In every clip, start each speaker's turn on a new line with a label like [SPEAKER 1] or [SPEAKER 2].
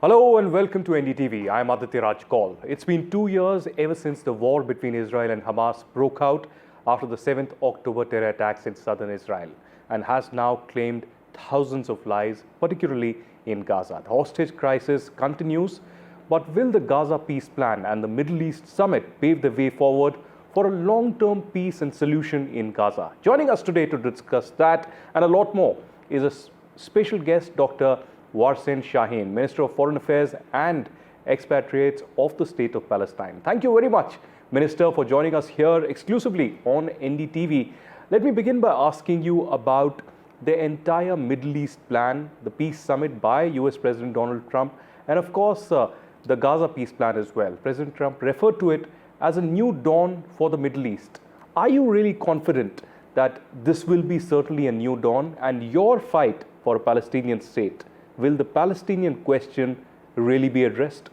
[SPEAKER 1] Hello and welcome to NDTV. I'm Aditya Kaul. It's been 2 years ever since the war between Israel and Hamas broke out after the 7th October terror attacks in southern Israel and has now claimed thousands of lives, particularly in Gaza. The hostage crisis continues, but will the Gaza peace plan and the Middle East summit pave the way forward for a long-term peace and solution in Gaza? Joining us today to discuss that and a lot more is a special guest, Dr. Varsen Shahin, Minister of Foreign Affairs and Expatriates of the State of Palestine. Thank you very much, Minister, for joining us here exclusively on NDTV. Let me begin by asking you about the entire Middle East plan, the peace summit by US President Donald Trump, and of course, the Gaza peace plan as well. President Trump referred to it as a new dawn for the Middle East. Are you really confident that this will be certainly a new dawn and your fight for a Palestinian state? Will the Palestinian question really be addressed?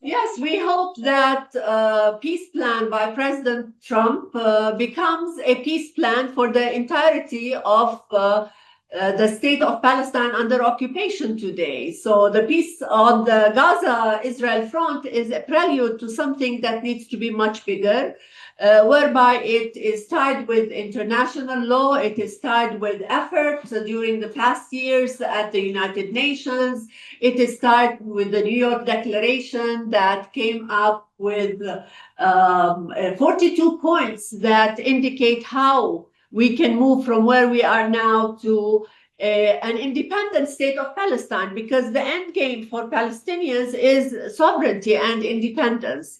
[SPEAKER 2] Yes, we hope that peace plan by President Trump becomes a peace plan for the entirety of the state of Palestine under occupation today. So the peace on the Gaza-Israel front is a prelude to something that needs to be much bigger, whereby it is tied with international law, it is tied with efforts during the past years at the United Nations, it is tied with the New York Declaration that came up with 42 points that indicate how we can move from where we are now to an independent state of Palestine, because the end game for Palestinians is sovereignty and independence.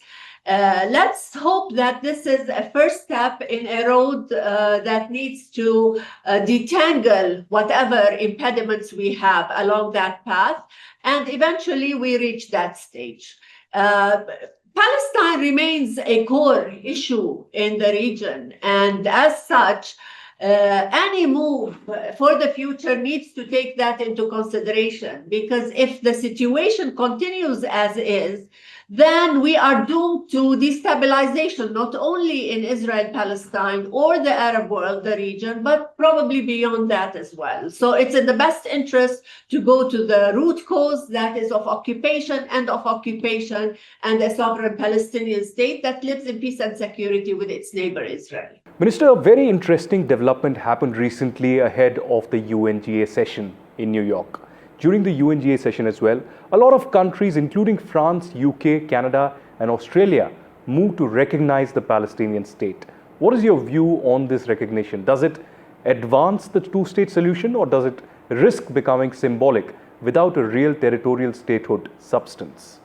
[SPEAKER 2] Let's hope that this is a first step in a road that needs to detangle whatever impediments we have along that path, and eventually we reach that stage. Palestine remains a core issue in the region, and as such, any move for the future needs to take that into consideration, because if the situation continues as is, then we are doomed to destabilization, not only in Israel, Palestine, or the Arab world, the region, but probably beyond that as well. So it's in the best interest to go to the root cause, that is of occupation, and a sovereign Palestinian state that lives in peace and security with its neighbor Israel.
[SPEAKER 1] Minister, a very interesting development happened recently ahead of the UNGA session in New York. During the UNGA session as well, a lot of countries, including France, UK, Canada, and Australia, moved to recognize the Palestinian state. What is your view on this recognition? Does it advance the two-state solution, or does it risk becoming symbolic without a real territorial statehood substance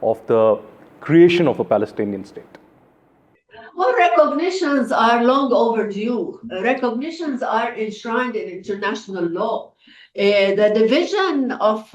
[SPEAKER 1] of the creation of a Palestinian state?
[SPEAKER 2] Well, recognitions are long overdue. Recognitions are enshrined in international law. The division of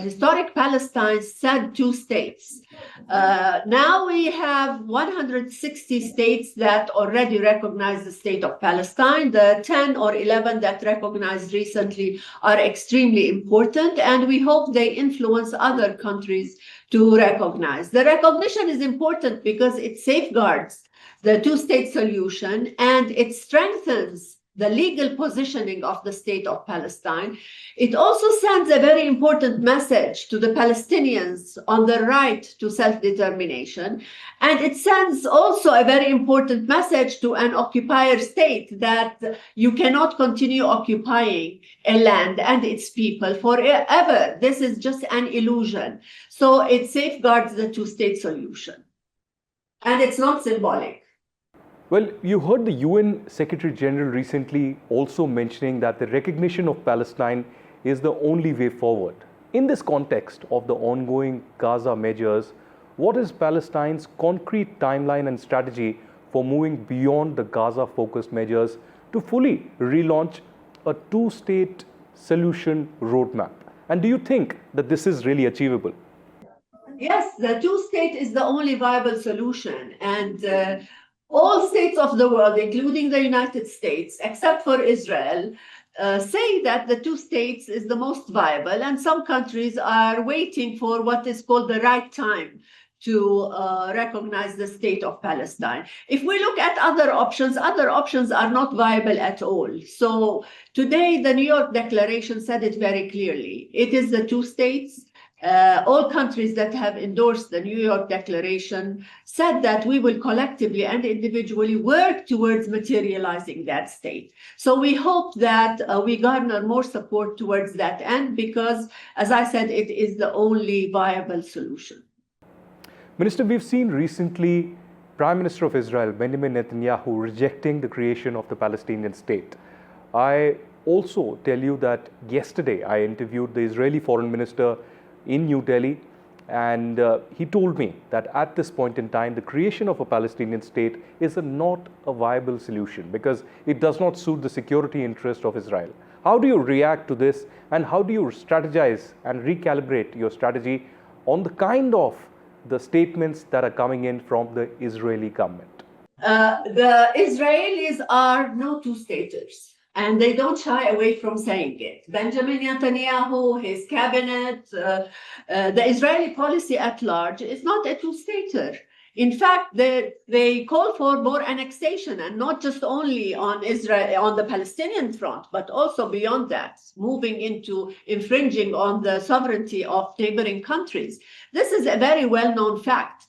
[SPEAKER 2] historic Palestine said two states. Now we have 160 states that already recognize the state of Palestine. The 10 or 11 that recognized recently are extremely important, and we hope they influence other countries to recognize. The recognition is important because it safeguards the two-state solution and it strengthens the legal positioning of the state of Palestine. It also sends a very important message to the Palestinians on the right to self-determination. And it sends also a very important message to an occupier state that you cannot continue occupying a land and its people forever. This is just an illusion. So it safeguards the two-state solution. And it's not symbolic.
[SPEAKER 1] Well, you heard the UN Secretary General recently also mentioning that the recognition of Palestine is the only way forward. In this context of the ongoing Gaza measures, what is Palestine's concrete timeline and strategy for moving beyond the Gaza-focused measures to fully relaunch a two-state solution roadmap? And do you think that this is really achievable?
[SPEAKER 2] Yes, the two-state is the only viable solution. And all states of the world, including the United States, except for Israel, say that the two states is the most viable, and some countries are waiting for what is called the right time to recognize the state of Palestine. If we look at other options are not viable at all. So today, the New York Declaration said it very clearly. It is the two states, all countries that have endorsed the New York Declaration said that we will collectively and individually work towards materializing that state. So we hope that we garner more support towards that end because, as I said, it is the only viable solution.
[SPEAKER 1] Minister, we've seen recently Prime Minister of Israel, Benjamin Netanyahu, rejecting the creation of the Palestinian state. I also tell you that yesterday I interviewed the Israeli Foreign Minister in New Delhi, and he told me that at this point in time, the creation of a Palestinian state is not a viable solution because it does not suit the security interest of Israel. How do you react to this, and how do you strategize and recalibrate your strategy on the kind of the statements that are coming in from the Israeli government?
[SPEAKER 2] The Israelis are no two-staters. And they don't shy away from saying it. Benjamin Netanyahu, his cabinet, the Israeli policy at large is not a two-stater. In fact, they call for more annexation, and not just only on Israel, on the Palestinian front, but also beyond that, moving into infringing on the sovereignty of neighboring countries. This is a very well-known fact.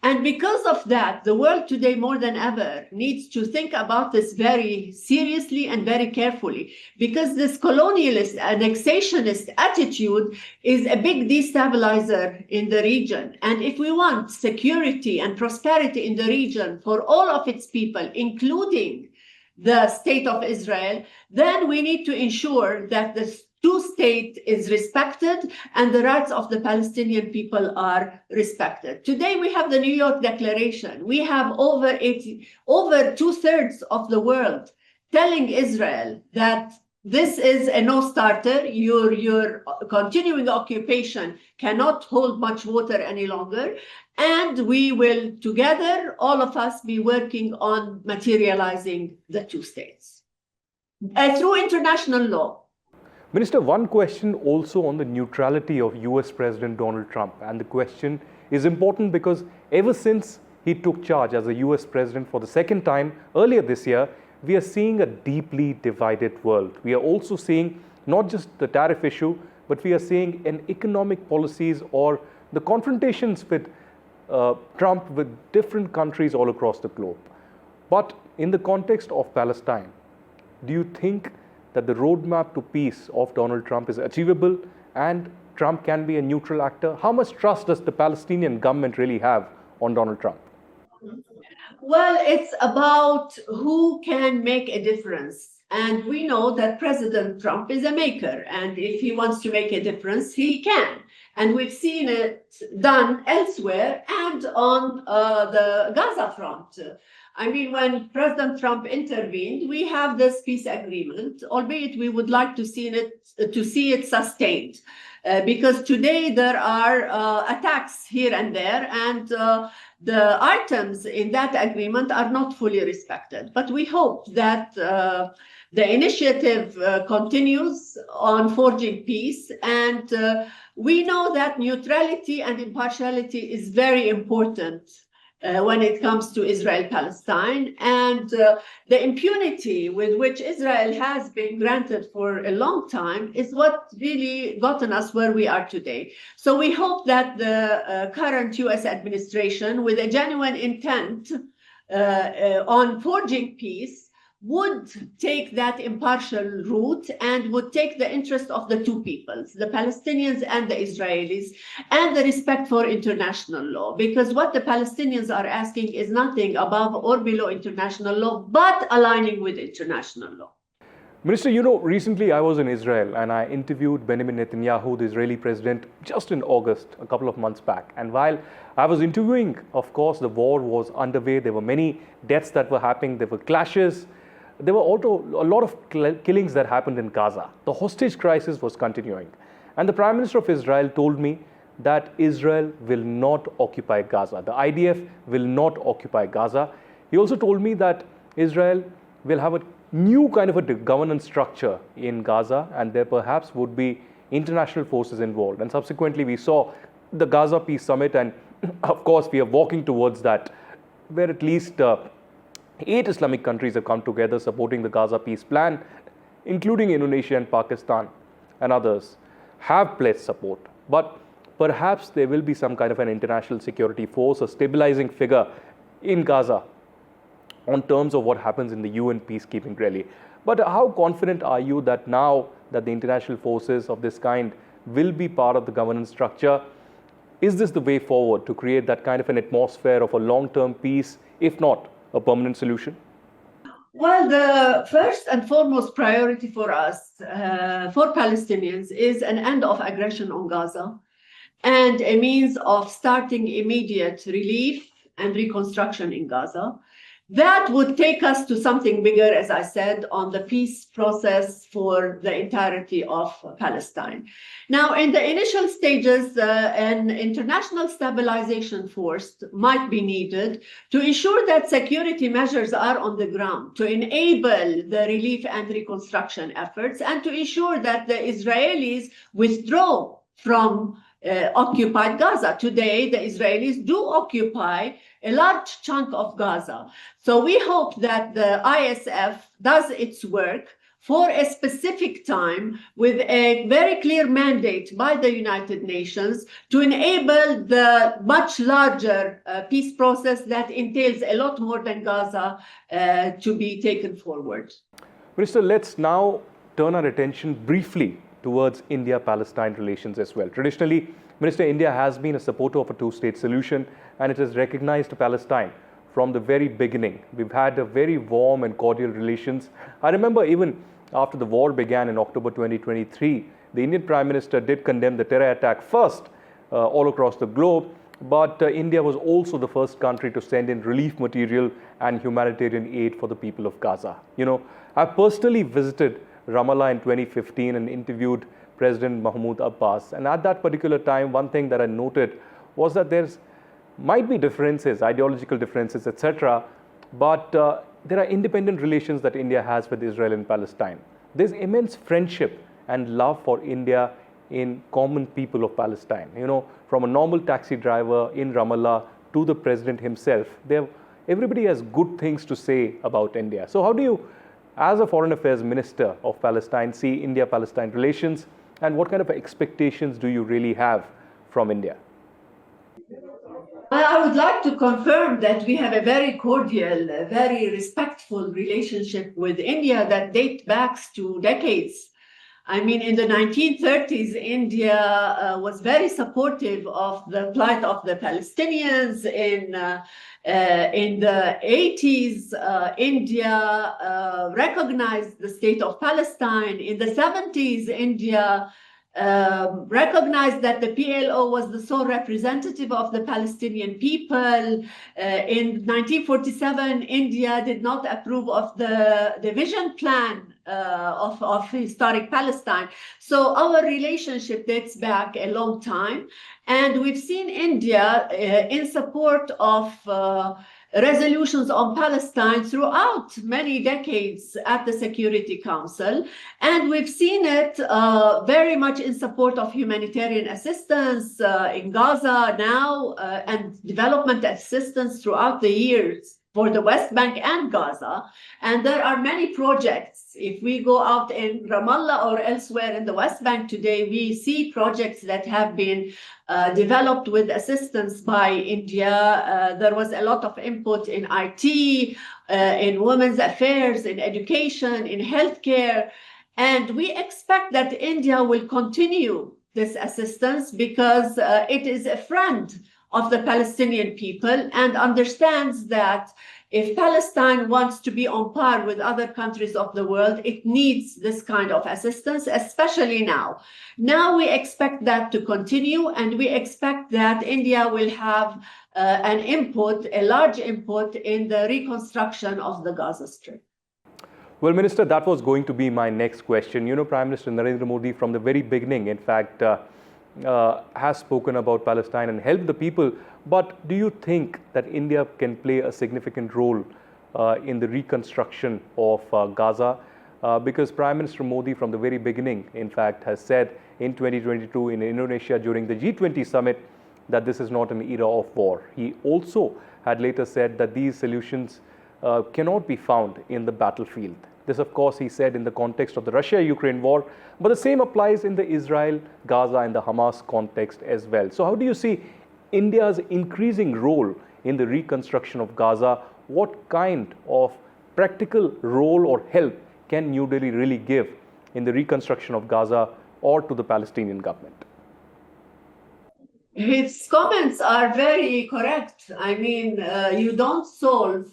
[SPEAKER 2] And because of that, the world today more than ever needs to think about this very seriously and very carefully, because this colonialist, annexationist attitude is a big destabilizer in the region. And if we want security and prosperity in the region for all of its people, including the state of Israel, then we need to ensure that the two-state is respected and the rights of the Palestinian people are respected. Today we have the New York Declaration. We have over two-thirds of the world telling Israel that this is a no-starter. Your continuing occupation cannot hold much water any longer. And we will together, all of us, be working on materializing the two states through international law.
[SPEAKER 1] Minister, one question also on the neutrality of US President Donald Trump. And the question is important because ever since he took charge as a US President for the second time earlier this year, we are seeing a deeply divided world. We are also seeing not just the tariff issue, but we are seeing an economic policies or the confrontations with Trump with different countries all across the globe. But in the context of Palestine, do you think that the roadmap to peace of Donald Trump is achievable and Trump can be a neutral actor? How much trust does the Palestinian government really have on Donald Trump?
[SPEAKER 2] Well, it's about who can make a difference. And we know that President Trump is a maker. And if he wants to make a difference, he can. And we've seen it done elsewhere and on the Gaza front. I mean, when President Trump intervened, we have this peace agreement, albeit we would like to see it sustained. Because today there are attacks here and there, and the items in that agreement are not fully respected. But we hope that the initiative continues on forging peace, and we know that neutrality and impartiality is very important when it comes to Israel-Palestine, and the impunity with which Israel has been granted for a long time is what really gotten us where we are today. So we hope that the current US administration, with a genuine intent on forging peace, would take that impartial route and would take the interest of the two peoples, the Palestinians and the Israelis, and the respect for international law. Because what the Palestinians are asking is nothing above or below international law, but aligning with international law.
[SPEAKER 1] Minister, you know, recently I was in Israel and I interviewed Benjamin Netanyahu, the Israeli president, just in August, a couple of months back. And while I was interviewing, of course, the war was underway. There were many deaths that were happening. There were clashes. There were also a lot of killings that happened in Gaza. The hostage crisis was continuing. And the Prime Minister of Israel told me that Israel will not occupy Gaza. The IDF will not occupy Gaza. He also told me that Israel will have a new kind of a governance structure in Gaza, and there perhaps would be international forces involved. And subsequently, we saw the Gaza Peace Summit, and of course, we are walking towards that, where at least 8 Islamic countries have come together supporting the Gaza peace plan, including Indonesia and Pakistan and others have pledged support. But perhaps there will be some kind of an international security force, a stabilizing figure in Gaza on terms of what happens in the UN peacekeeping really. But how confident are you that now that the international forces of this kind will be part of the governance structure? Is this the way forward to create that kind of an atmosphere of a long-term peace, if not a permanent solution?
[SPEAKER 2] Well, the first and foremost priority for us, for Palestinians, is an end of aggression on Gaza and a means of starting immediate relief and reconstruction in Gaza. That would take us to something bigger, as I said, on the peace process for the entirety of Palestine. Now, in the initial stages, an international stabilization force might be needed to ensure that security measures are on the ground, to enable the relief and reconstruction efforts, and to ensure that the Israelis withdraw from occupied Gaza. Today, the Israelis do occupy a large chunk of Gaza. So we hope that the ISF does its work for a specific time with a very clear mandate by the United Nations to enable the much larger peace process that entails a lot more than Gaza to be taken forward.
[SPEAKER 1] Minister, let's now turn our attention briefly towards India-Palestine relations as well. Traditionally, Minister, India has been a supporter of a two-state solution, and it has recognized Palestine from the very beginning. We've had a very warm and cordial relations. I remember even after the war began in October 2023, the Indian Prime Minister did condemn the terror attack first all across the globe, but India was also the first country to send in relief material and humanitarian aid for the people of Gaza. You know, I personally visited Ramallah in 2015 and interviewed President Mahmoud Abbas. And at that particular time, one thing that I noted was that might be differences, ideological differences, etc. But there are independent relations that India has with Israel and Palestine. There's immense friendship and love for India in common people of Palestine. You know, from a normal taxi driver in Ramallah to the president himself, everybody has good things to say about India. So how do you, as a Foreign Affairs Minister of Palestine, see India-Palestine relations, and what kind of expectations do you really have from India?
[SPEAKER 2] I would like to confirm that we have a very cordial, very respectful relationship with India that dates back to decades. I mean, in the 1930s, India was very supportive of the plight of the Palestinians. In the 80s, India recognized the state of Palestine. In the 70s, India recognized that the PLO was the sole representative of the Palestinian people. In 1947, India did not approve of the division plan of historic Palestine. So our relationship dates back a long time. And we've seen India in support of resolutions on Palestine throughout many decades at the Security Council. And we've seen it very much in support of humanitarian assistance in Gaza now and development assistance throughout the years for the West Bank and Gaza. And there are many projects. If we go out in Ramallah or elsewhere in the West Bank today, we see projects that have been developed with assistance by India. There was a lot of input in IT, in women's affairs, in education, in healthcare. And we expect that India will continue this assistance because it is a friend of the Palestinian people and understands that if Palestine wants to be on par with other countries of the world, it needs this kind of assistance, especially now. Now we expect that to continue, and we expect that India will have an input, a large input in the reconstruction of the Gaza Strip.
[SPEAKER 1] Well, Minister, that was going to be my next question. You know, Prime Minister Narendra Modi from the very beginning, in fact, has spoken about Palestine and helped the people. But do you think that India can play a significant role in the reconstruction of Gaza? Because Prime Minister Modi from the very beginning, in fact, has said in 2022 in Indonesia during the G20 summit that this is not an era of war. He also had later said that these solutions cannot be found in the battlefield. This, of course, he said in the context of the Russia-Ukraine war, but the same applies in the Israel, Gaza, and the Hamas context as well. So how do you see India's increasing role in the reconstruction of Gaza? What kind of practical role or help can New Delhi really give in the reconstruction of Gaza or to the Palestinian government?
[SPEAKER 2] His comments are very correct. I mean, you don't solve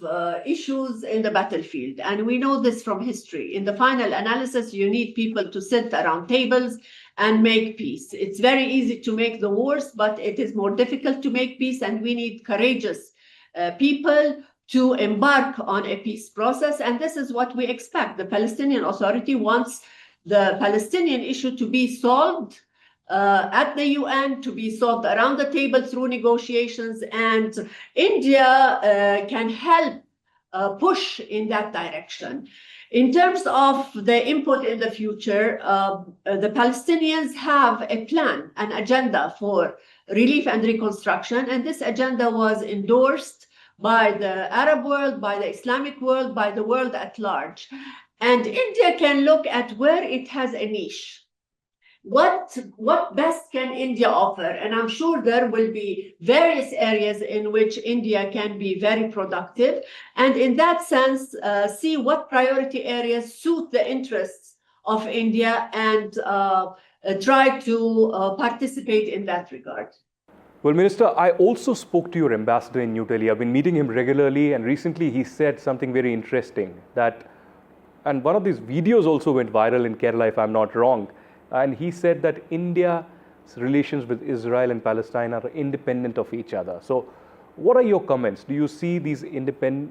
[SPEAKER 2] issues in the battlefield. And we know this from history. In the final analysis, you need people to sit around tables and make peace. It's very easy to make the wars, but it is more difficult to make peace. And we need courageous people to embark on a peace process. And this is what we expect. The Palestinian Authority wants the Palestinian issue to be solved at the UN, to be solved around the table through negotiations, and India can help push in that direction. In terms of the input in the future, the Palestinians have a plan, an agenda for relief and reconstruction, and this agenda was endorsed by the Arab world, by the Islamic world, by the world at large. And India can look at where it has a niche. What best can India offer? And I'm sure there will be various areas in which India can be very productive. And in that sense, see what priority areas suit the interests of India and try to participate in that regard.
[SPEAKER 1] Well, Minister, I also spoke to your ambassador in New Delhi. I've been meeting him regularly, and recently he said something very interesting that, and one of these videos also went viral in Kerala, if I'm not wrong. And he said that India's relations with Israel and Palestine are independent of each other. So what are your comments? Do you see these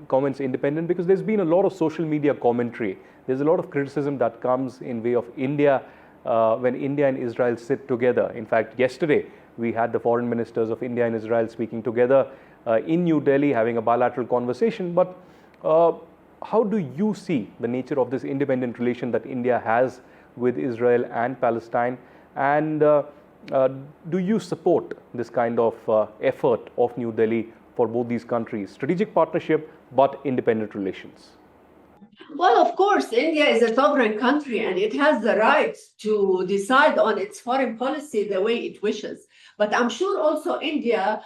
[SPEAKER 1] comments independent? Because there's been a lot of social media commentary. There's a lot of criticism that comes in way of India when India and Israel sit together. In fact, yesterday we had the foreign ministers of India and Israel speaking together in New Delhi, having a bilateral conversation. But how do you see the nature of this independent relation that India has with Israel and Palestine, and do you support this kind of effort of New Delhi for both these countries, strategic partnership but independent relations?
[SPEAKER 2] Well, of course, India is a sovereign country and it has the right to decide on its foreign policy the way it wishes. But I'm sure also India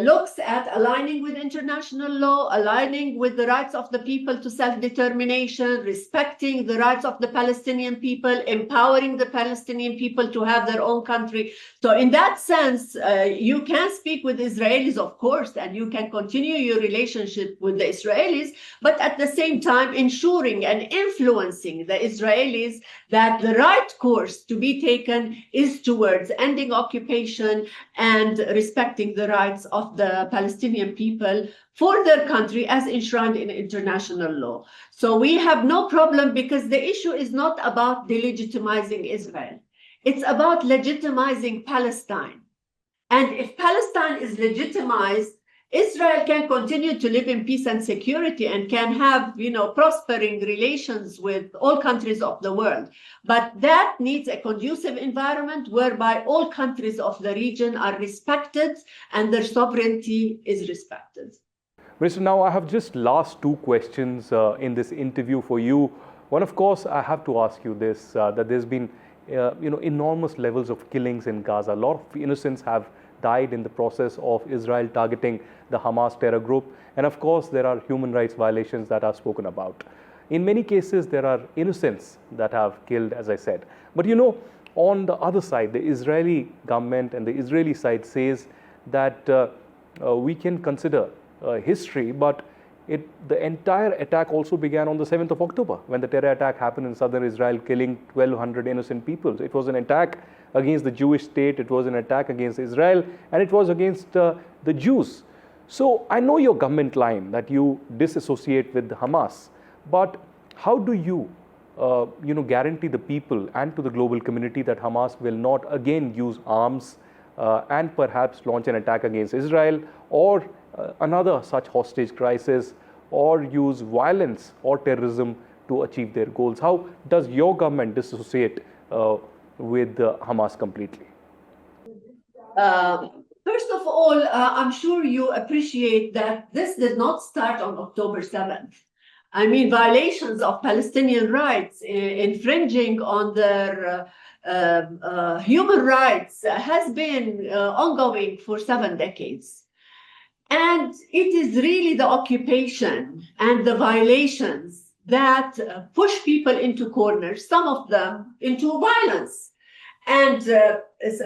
[SPEAKER 2] looks at aligning with international law, aligning with the rights of the people to self-determination, respecting the rights of the Palestinian people, empowering the Palestinian people to have their own country. So in that sense, you can speak with Israelis, of course, and you can continue your relationship with the Israelis, but at the same time ensuring and influencing the Israelis that the right course to be taken is towards ending occupation and respecting the rights of the Palestinian people for their country as enshrined in international law. So we have no problem, because the issue is not about delegitimizing Israel. It's about legitimizing Palestine. And if Palestine is legitimized, Israel can continue to live in peace and security and can have, prospering relations with all countries of the world. But that needs a conducive environment whereby all countries of the region are respected and their sovereignty is respected.
[SPEAKER 1] Minister, now I have just last two questions in this interview for you. One, of course, I have to ask you this, that there's been, enormous levels of killings in Gaza. A lot of innocents have died in the process of Israel targeting the Hamas terror group. And of course, there are human rights violations that are spoken about. In many cases, there are innocents that have killed, as I said. But on the other side, the Israeli government and the Israeli side says that we can consider history, but the entire attack also began on the 7th of October, when the terror attack happened in southern Israel, killing 1,200 innocent people. It was an attack against the Jewish state, it was an attack against Israel, and it was against the Jews. So I know your government line that you disassociate with Hamas, but how do you, guarantee the people and to the global community that Hamas will not again use arms and perhaps launch an attack against Israel or another such hostage crisis, or use violence or terrorism to achieve their goals? How does your government dissociate with Hamas completely?
[SPEAKER 2] First of all, I'm sure you appreciate that this did not start on October 7th. I mean, violations of Palestinian rights, infringing on their human rights has been ongoing for 7 decades. And it is really the occupation and the violations that push people into corners, some of them into violence. And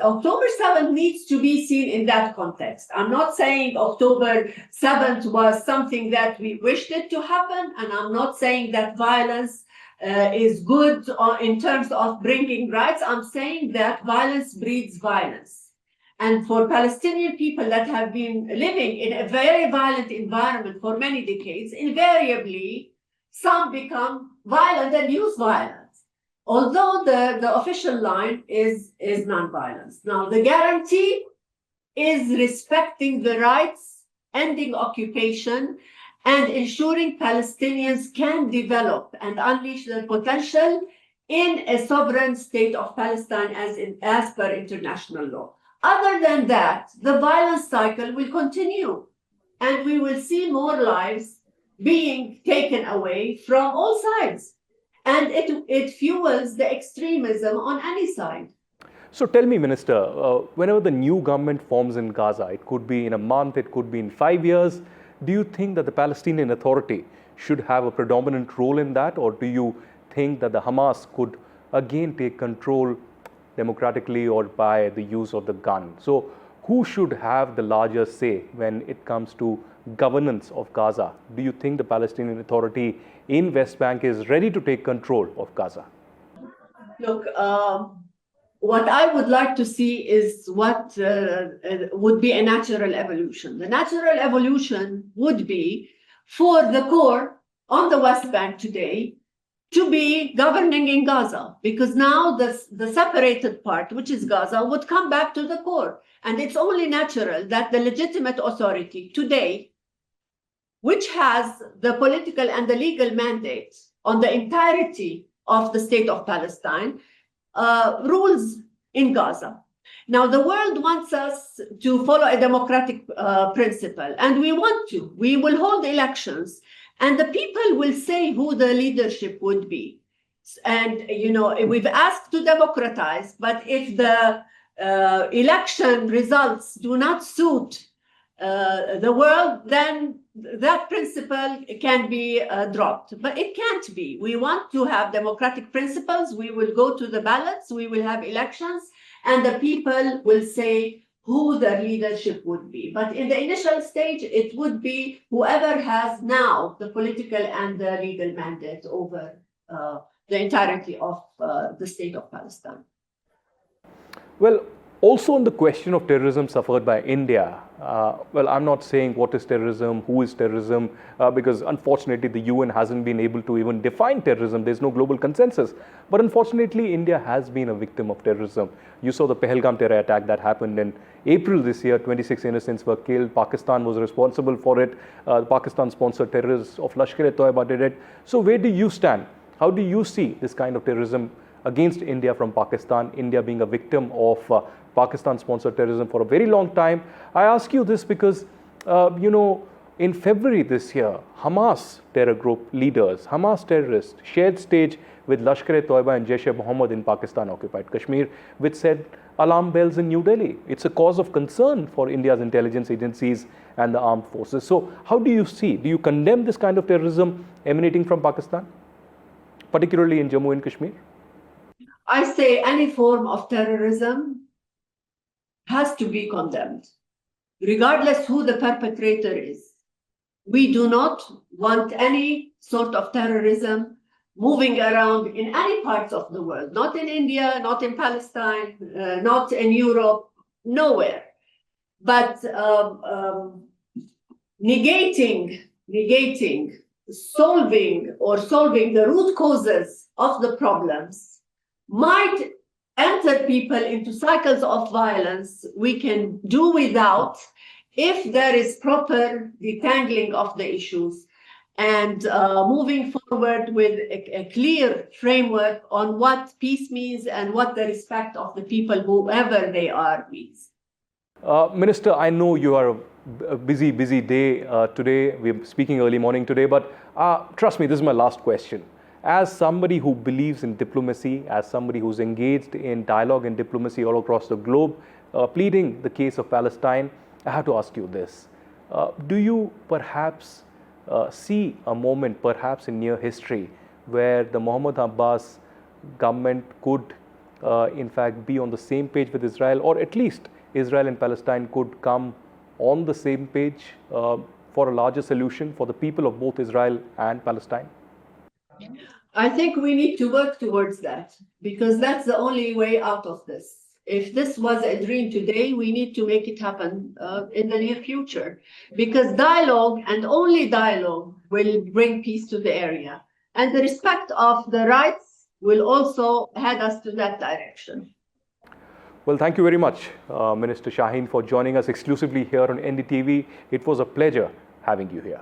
[SPEAKER 2] October 7th needs to be seen in that context. I'm not saying October 7th was something that we wished it to happen, and I'm not saying that violence is good in terms of bringing rights. I'm saying that violence breeds violence. And for Palestinian people that have been living in a very violent environment for many decades, invariably, some become violent and use violence. Although the official line is nonviolence. Now, the guarantee is respecting the rights, ending occupation, and ensuring Palestinians can develop and unleash their potential in a sovereign state of Palestine as per international law. Other than that, the violence cycle will continue, and we will see more lives being taken away from all sides. And it fuels the extremism on any side.
[SPEAKER 1] So tell me, Minister, whenever the new government forms in Gaza, it could be in a month, it could be in 5 years, do you think that the Palestinian Authority should have a predominant role in that? Or do you think that the Hamas could again take control democratically or by the use of the gun? So who should have the larger say when it comes to governance of Gaza? Do you think the Palestinian Authority in West Bank is ready to take control of Gaza?
[SPEAKER 2] Look, what I would like to see is what would be a natural evolution. The natural evolution would be for the core on the West Bank today to be governing in Gaza, because now the separated part, which is Gaza, would come back to the core. And it's only natural that the legitimate authority today, which has the political and the legal mandate on the entirety of the state of Palestine, rules in Gaza. Now, the world wants us to follow a democratic principle, and we want to. We will hold elections, and the people will say who the leadership would be. And, you know, we've asked to democratize, but if the election results do not suit the world, then that principle can be dropped. But it can't be. We want to have democratic principles. We will go to the ballots. We will have elections, and the people will say who the leadership would be. But in the initial stage, it would be whoever has now the political and the legal mandate over the entirety of the state of Palestine.
[SPEAKER 1] Well, also on the question of terrorism suffered by India, well, I'm not saying what is terrorism, who is terrorism, because unfortunately the UN hasn't been able to even define terrorism. There's no global consensus. But unfortunately, India has been a victim of terrorism. You saw the Pahalgam terror attack that happened in April this year. 26 innocents were killed. Pakistan was responsible for it. The Pakistan-sponsored terrorists of Lashkar-e-Toiba did it. So where do you stand? How do you see this kind of terrorism against India from Pakistan, India being a victim of Pakistan-sponsored terrorism for a very long time? I ask you this because, you know, in February this year, Hamas terror group leaders, Hamas terrorists, shared stage with Lashkar-e-Toiba and Jaish-e-Mohammed in Pakistan-occupied Kashmir, which said alarm bells in New Delhi. It's a cause of concern for India's intelligence agencies and the armed forces. So how do you see, do you condemn this kind of terrorism emanating from Pakistan, particularly in Jammu and Kashmir?
[SPEAKER 2] I say any form of terrorism has to be condemned, regardless who the perpetrator is. We do not want any sort of terrorism moving around in any parts of the world, not in India, not in Palestine, not in Europe, nowhere. But negating, solving the root causes of the problems might enter people into cycles of violence we can do without if there is proper detangling of the issues and moving forward with a clear framework on what peace means and what the respect of the people, whoever they are, means.
[SPEAKER 1] Minister, I know you are a a busy day today. We're speaking early morning today, but trust me, this is my last question. As somebody who believes in diplomacy, as somebody who's engaged in dialogue and diplomacy all across the globe, pleading the case of Palestine, I have to ask you this. Do you perhaps see a moment, perhaps in near history, where the Mahmoud Abbas government could in fact be on the same page with Israel, or at least Israel and Palestine could come on the same page for a larger solution for the people of both Israel and Palestine?
[SPEAKER 2] I think we need to work towards that, because that's the only way out of this. If this was a dream today, we need to make it happen in the near future, because dialogue and only dialogue will bring peace to the area. And the respect of the rights will also head us to that direction.
[SPEAKER 1] Well, thank you very much, Minister Shahin, for joining us exclusively here on NDTV. It was a pleasure having you here.